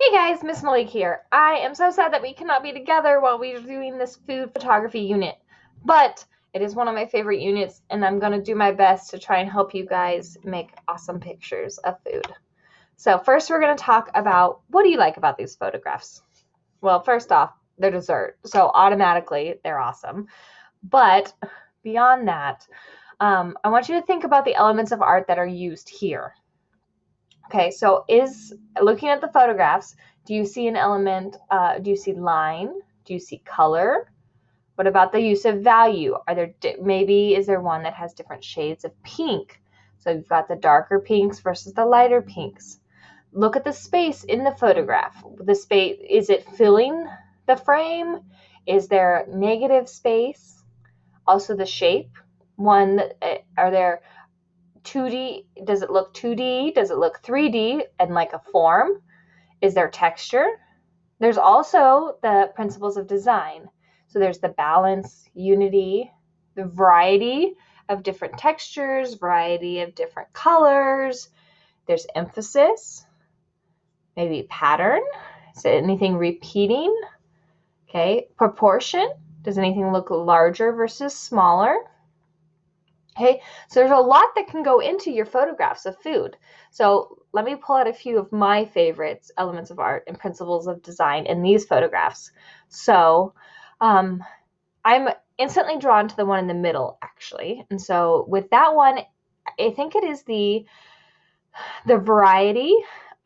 Hey guys, Miss Malik here. I am so sad that we cannot be together while we're doing this food photography unit, but it is one of my favorite units and I'm going to do my best to try and help you guys make awesome pictures of food. So first we're going to talk about what do you like about these photographs? Well, first off, they're dessert, so automatically they're awesome. But beyond that, I want you to think about the elements of art that are used here. Okay, so looking at the photographs, do you see an element, do you see line? Do you see color? What about the use of value? Maybe is there one that has different shades of pink? So you've got the darker pinks versus the lighter pinks. Look at the space in the photograph. The space, is it filling the frame? Is there negative space? Also the shape. Are there 2D, does it look 2D? Does it look 3D and like a form? Is there texture? There's also the principles of design. So there's the balance, unity, the variety of different textures, variety of different colors. There's emphasis, maybe pattern. Is there anything repeating? Okay, proportion. Does anything look larger versus smaller? Okay, so there's a lot that can go into your photographs of food. So let me pull out a few of my favorites, elements of art and principles of design in these photographs. So I'm instantly drawn to the one in the middle, actually. And so with that one, I think it is the variety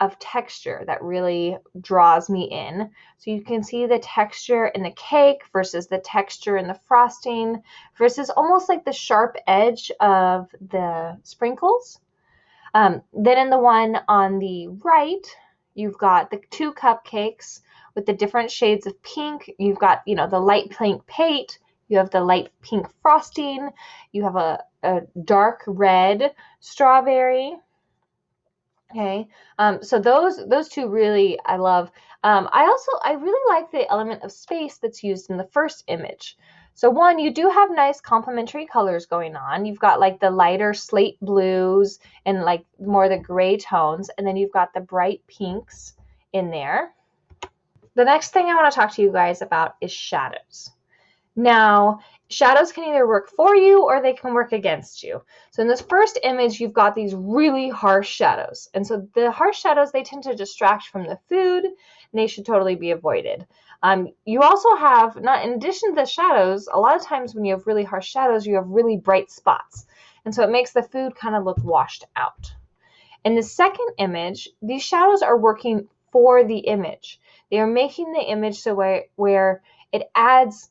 of texture that really draws me in. So you can see the texture in the cake versus the texture in the frosting versus almost like the sharp edge of the sprinkles. Then in the one on the right, you've got the two cupcakes with the different shades of pink. You've got, the light pink paint. You have the light pink frosting. You have a dark red strawberry. Okay, so those two really I love. I really like the element of space that's used in the first image. So one, you do have nice complementary colors going on. You've got like the lighter slate blues and like more the gray tones, and then you've got the bright pinks in there. The next thing I want to talk to you guys about is shadows. Now, shadows can either work for you or they can work against you. So in this first image, you've got these really harsh shadows. And so the harsh shadows, they tend to distract from the food, and they should totally be avoided. You also have, in addition to the shadows, a lot of times when you have really harsh shadows, you have really bright spots. And so it makes the food kind of look washed out. In the second image, these shadows are working for the image. They are making the image so where it adds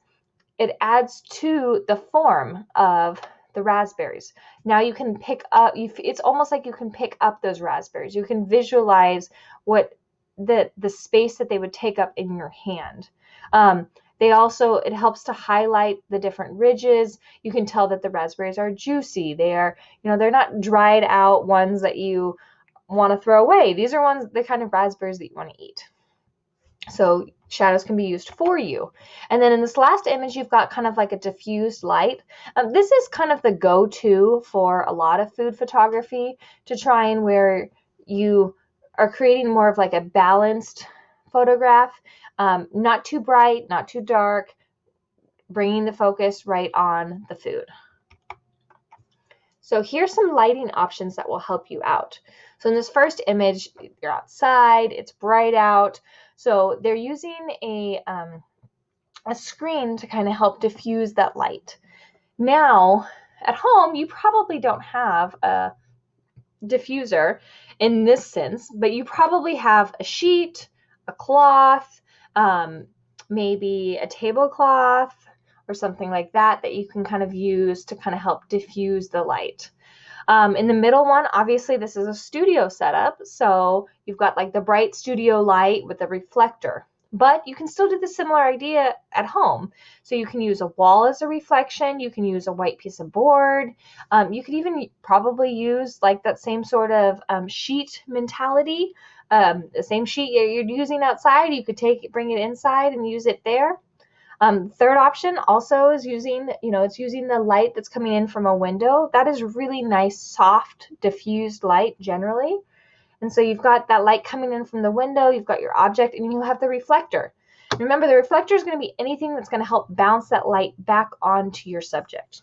to the form of the raspberries. Now you can pick up, it's almost like you can pick up those raspberries. You can visualize what the space that they would take up in your hand. It helps to highlight the different ridges. You can tell that the raspberries are juicy. They're not dried out ones that you want to throw away. These are the kind of raspberries that you want to eat. So shadows can be used for you. And then in this last image, you've got kind of like a diffused light. This is kind of the go-to for a lot of food photography, to try and where you are creating more of like a balanced photograph, not too bright, not too dark, bringing the focus right on the food. So here's some lighting options that will help you out. So in this first image, you're outside, it's bright out. So they're using a screen to kind of help diffuse that light. Now, at home, you probably don't have a diffuser in this sense, but you probably have a sheet, a cloth, maybe a tablecloth, or something like that you can kind of use to kind of help diffuse the light. In the middle one, obviously this is a studio setup, so you've got like the bright studio light with the reflector, but you can still do the similar idea at home. So you can use a wall as a reflection, you can use a white piece of board, you could even probably use like that same sort of sheet mentality. The same sheet you're using outside, you could bring it inside and use it there. Third option also is using the light that's coming in from a window. That is really nice, soft, diffused light generally. And so you've got that light coming in from the window, you've got your object, and you have the reflector. Remember, the reflector is going to be anything that's going to help bounce that light back onto your subject.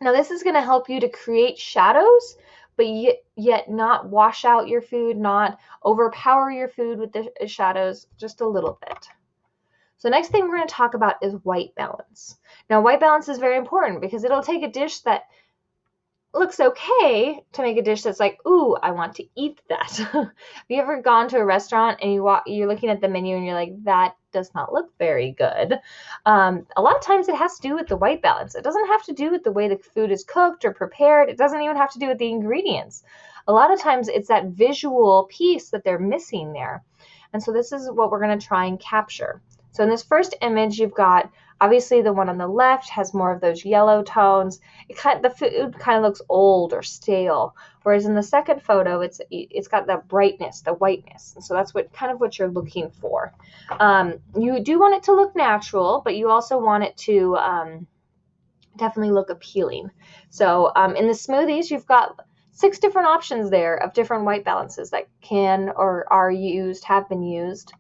Now, this is going to help you to create shadows, but yet not wash out your food, not overpower your food with the shadows, just a little bit. So next thing we're going to talk about is white balance. Now, white balance is very important because it'll take a dish that looks okay to make a dish that's like, ooh, I want to eat that. Have you ever gone to a restaurant and you're looking at the menu and you're like, that does not look very good? A lot of times it has to do with the white balance. It doesn't have to do with the way the food is cooked or prepared. It doesn't even have to do with the ingredients. A lot of times it's that visual piece that they're missing there. And so this is what we're going to try and capture. So in this first image, you've got obviously the one on the left has more of those yellow tones. The food kind of looks old or stale, whereas in the second photo, it's got the brightness, the whiteness. And so that's what you're looking for. You do want it to look natural, but you also want it to definitely look appealing. So in the smoothies, you've got 6 different options there of different white balances that can or are used, have been used.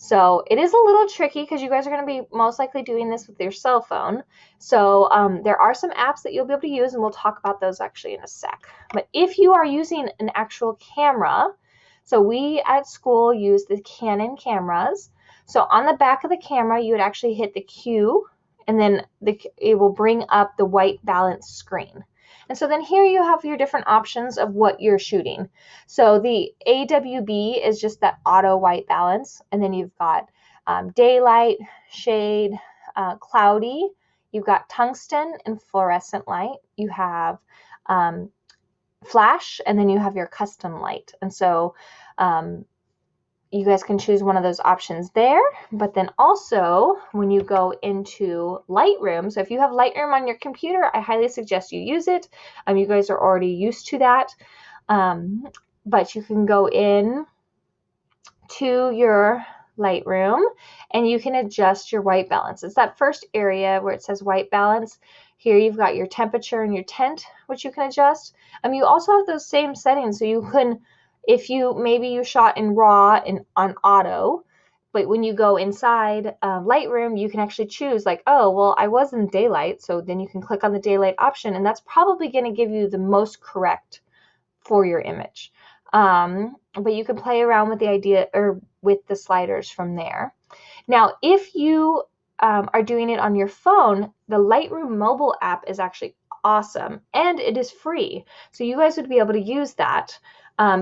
So it is a little tricky because you guys are going to be most likely doing this with your cell phone. So there are some apps that you'll be able to use, and we'll talk about those actually in a sec. But if you are using an actual camera, so we at school use the Canon cameras. So on the back of the camera, you would actually hit the Q, and then it will bring up the white balance screen. And so then here you have your different options of what you're shooting. So the AWB is just that auto white balance. And then you've got daylight, shade, cloudy. You've got tungsten and fluorescent light. You have flash, and then you have your custom light. And so you guys can choose one of those options there. But then also when you go into Lightroom, so if you have Lightroom on your computer, I highly suggest you use it. You guys are already used to that. But you can go in to your Lightroom and you can adjust your white balance. It's that first area where it says white balance. Here you've got your temperature and your tint, which you can adjust. You also have those same settings, so you can, if maybe you shot in RAW and on auto, but when you go inside Lightroom, you can actually choose like, oh, well, I was in daylight. So then you can click on the daylight option, and that's probably going to give you the most correct for your image. But you can play around with the idea or with the sliders from there. Now, if you are doing it on your phone, the Lightroom mobile app is actually awesome, and it is free. So you guys would be able to use that.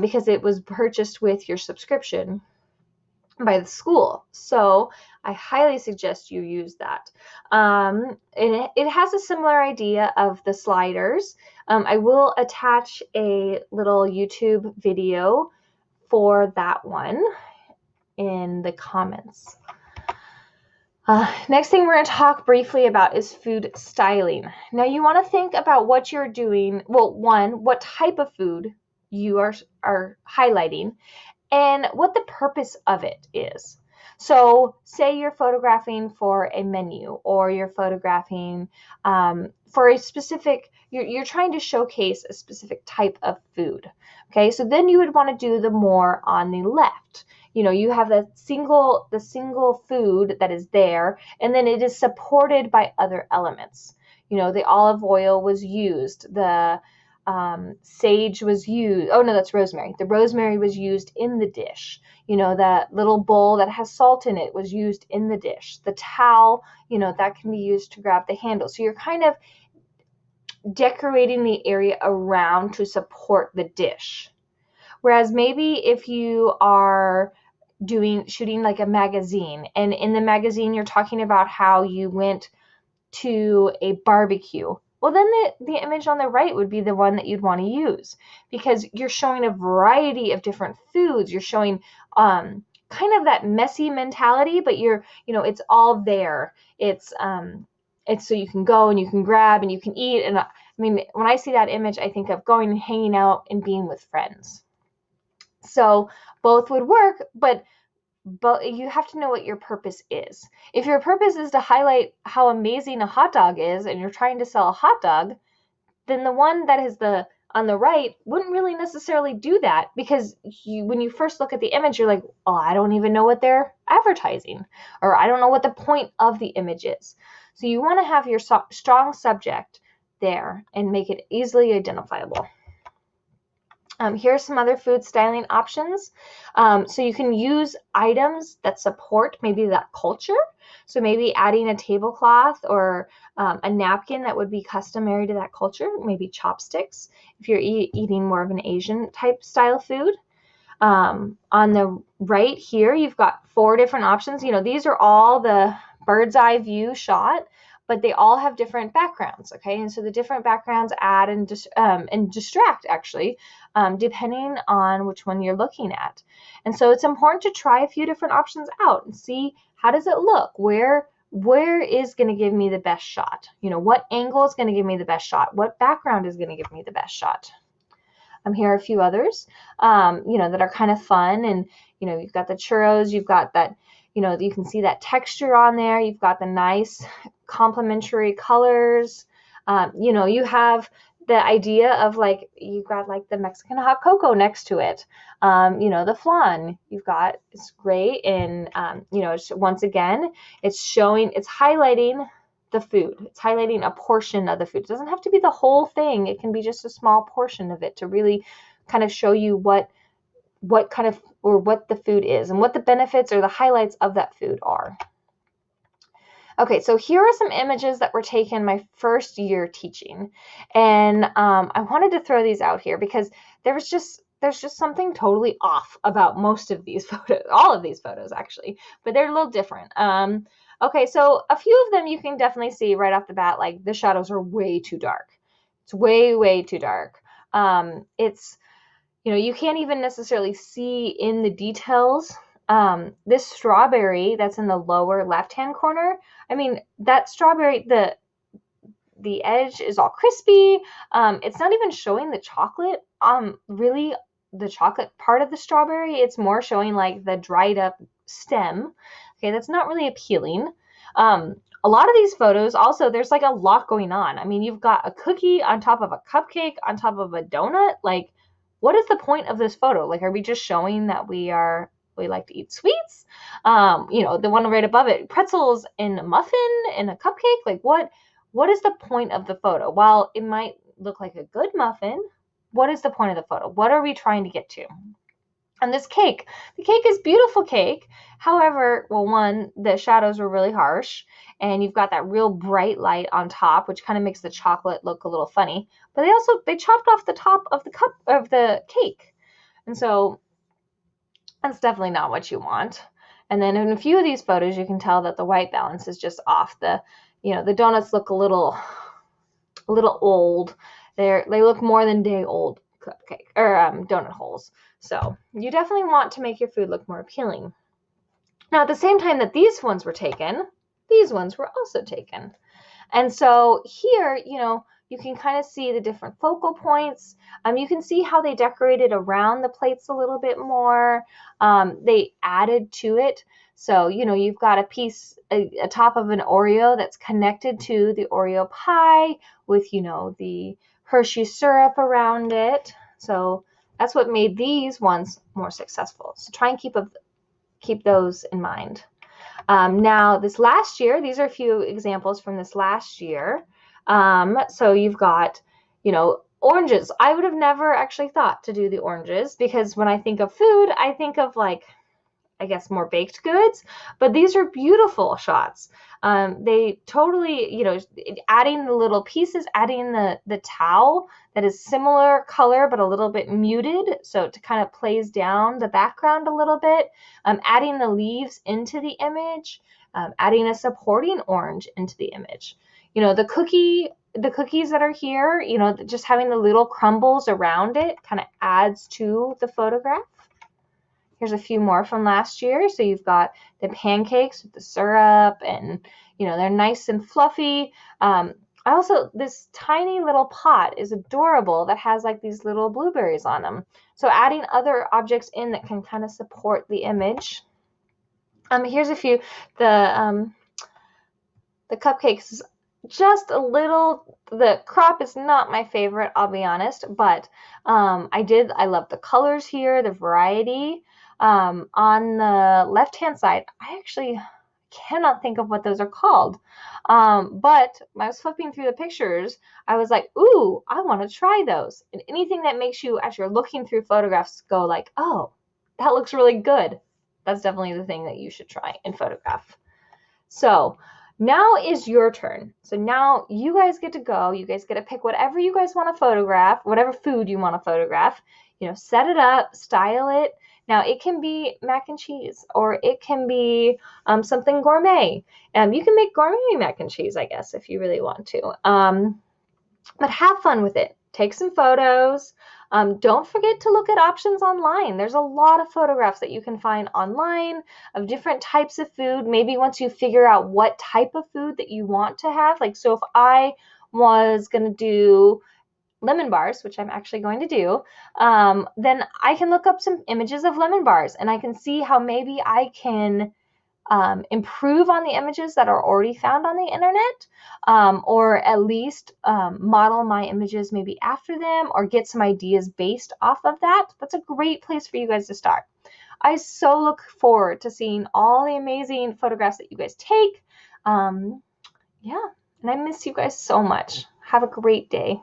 Because it was purchased with your subscription by the school. So I highly suggest you use that. And it has a similar idea of the sliders. I will attach a little YouTube video for that one in the comments. Next thing we're going to talk briefly about is food styling. Now you want to think about what you're doing. Well, one, what type of food you are highlighting and what the purpose of it is. So say you're photographing for a menu, or you're photographing for a specific, you're trying to showcase a specific type of food. Okay, so then you would want to do the more on the left. You have the single food that is there, and then it is supported by other elements. The olive oil was used, the sage was used. Oh no, that's rosemary. The rosemary was used in the dish. That little bowl that has salt in it was used in the dish. The towel, that can be used to grab the handle. So you're kind of decorating the area around to support the dish. Whereas maybe if you are shooting like a magazine, and in the magazine you're talking about how you went to a barbecue, well, then the image on the right would be the one that you'd want to use, because you're showing a variety of different foods. You're showing kind of that messy mentality, but it's all there. It's so you can go and you can grab and you can eat. And when I see that image, I think of going and hanging out and being with friends. So both would work, but you have to know what your purpose is. If your purpose is to highlight how amazing a hot dog is and you're trying to sell a hot dog, then the one that is the on the right wouldn't really necessarily do that, because when you first look at the image, you're like, oh, I don't even know what they're advertising, or I don't know what the point of the image is. So you want to have your strong subject there and make it easily identifiable. Here's some other food styling options. So you can use items that support maybe that culture. So maybe adding a tablecloth or a napkin that would be customary to that culture, maybe chopsticks if you're eating more of an Asian type style food. On the right here, you've got 4 different options. You know, these are all the bird's eye view shot, but they all have different backgrounds, okay? And so the different backgrounds add and distract, actually, depending on which one you're looking at. And so it's important to try a few different options out and see, how does it look? Where is going to give me the best shot? You know, what angle is going to give me the best shot? What background is going to give me the best shot? Here are a few others, you know, that are kind of fun. And, you know, you've got the churros, you've got that, you know, you can see that texture on there. You've got the nice complementary colors. You know, you have the idea of like, you've got like the Mexican hot cocoa next to it. You know, the flan you've got, it's great. And, you know, it's, once again, it's showing, it's highlighting the food. It's highlighting a portion of the food. It doesn't have to be the whole thing. It can be just a small portion of it to really kind of show you what kind of, or what the food is and what the benefits or the highlights of that food are. Okay, so here are some images that were taken my first year teaching. And I wanted to throw these out here because there's just something totally off about most of these photos, all of these photos actually, but they're a little different. Okay, so a few of them you can definitely see right off the bat, like the shadows are way too dark. It's way, way too dark. It's, you know, you can't even necessarily see in the details. This strawberry that's in the lower left-hand corner, I mean, that strawberry, the edge is all crispy. It's not even showing the chocolate, really the chocolate part of the strawberry. It's more showing like the dried up stem. Okay, that's not really appealing. A lot of these photos also, there's like a lot going on. I mean, you've got a cookie on top of a cupcake on top of a donut. Like, what is the point of this photo? Like, are we just showing that we like to eat sweets? You know, the one right above it, pretzels in a muffin and a cupcake. Like, what is the point of the photo? While it might look like a good muffin, what is the point of the photo? What are we trying to get to? And this cake, the cake is beautiful cake. However, well, one, the shadows were really harsh, and you've got that real bright light on top, which kind of makes the chocolate look a little funny. But they chopped off the top of the cup of the cake. And so that's definitely not what you want. And then in a few of these photos, you can tell that the white balance is just off. You know, the donuts look a little old. They look more than day old cupcake or donut holes. So you definitely want to make your food look more appealing. Now, at the same time that these ones were taken, these ones were also taken. And so here, you know, you can kind of see the different focal points. You can see how they decorated around the plates a little bit more. They added to it. So, you know, you've got a piece, a top of an Oreo that's connected to the Oreo pie with, you know, the Hershey syrup around it. So that's what made these ones more successful. So try and keep those in mind. Now, this last year, these are a few examples from this last year. So you've got, you know, oranges. I would have never actually thought to do the oranges because when I think of food, I think of like, I guess, more baked goods, but these are beautiful shots. They totally, you know, adding the little pieces, adding the towel that is similar color but a little bit muted, so it kind of plays down the background a little bit, adding the leaves into the image, adding a supporting orange into the image. You know, the cookies that are here, you know, just having the little crumbles around it kind of adds to the photograph. Here's a few more from last year. So you've got the pancakes with the syrup and, you know, they're nice and fluffy. Also, this tiny little pot is adorable that has like these little blueberries on them. So adding other objects in that can kind of support the image. Here's a few. The cupcakes just a little, the crop is not my favorite, I'll be honest, but I love the colors here, the variety. On the left-hand side, I actually cannot think of what those are called. But when I was flipping through the pictures, I was like, ooh, I want to try those. And anything that makes you, as you're looking through photographs, go like, oh, that looks really good. That's definitely the thing that you should try and photograph. So now is your turn. So now you guys get to go. You guys get to pick whatever you guys want to photograph, whatever food you want to photograph. Set it up, style it. Now it can be mac and cheese, or it can be something gourmet. You can make gourmet mac and cheese, I guess, if you really want to. But have fun with it. Take some photos. Don't forget to look at options online. There's a lot of photographs that you can find online of different types of food. Maybe once you figure out what type of food that you want to have, like, so if I was going to do lemon bars, which I'm actually going to do, then I can look up some images of lemon bars and I can see how maybe I can improve on the images that are already found on the internet, or at least model my images maybe after them, or get some ideas based off of that. That's a great place for you guys to start. I so look forward to seeing all the amazing photographs that you guys take. Yeah, and I miss you guys so much. Have a great day.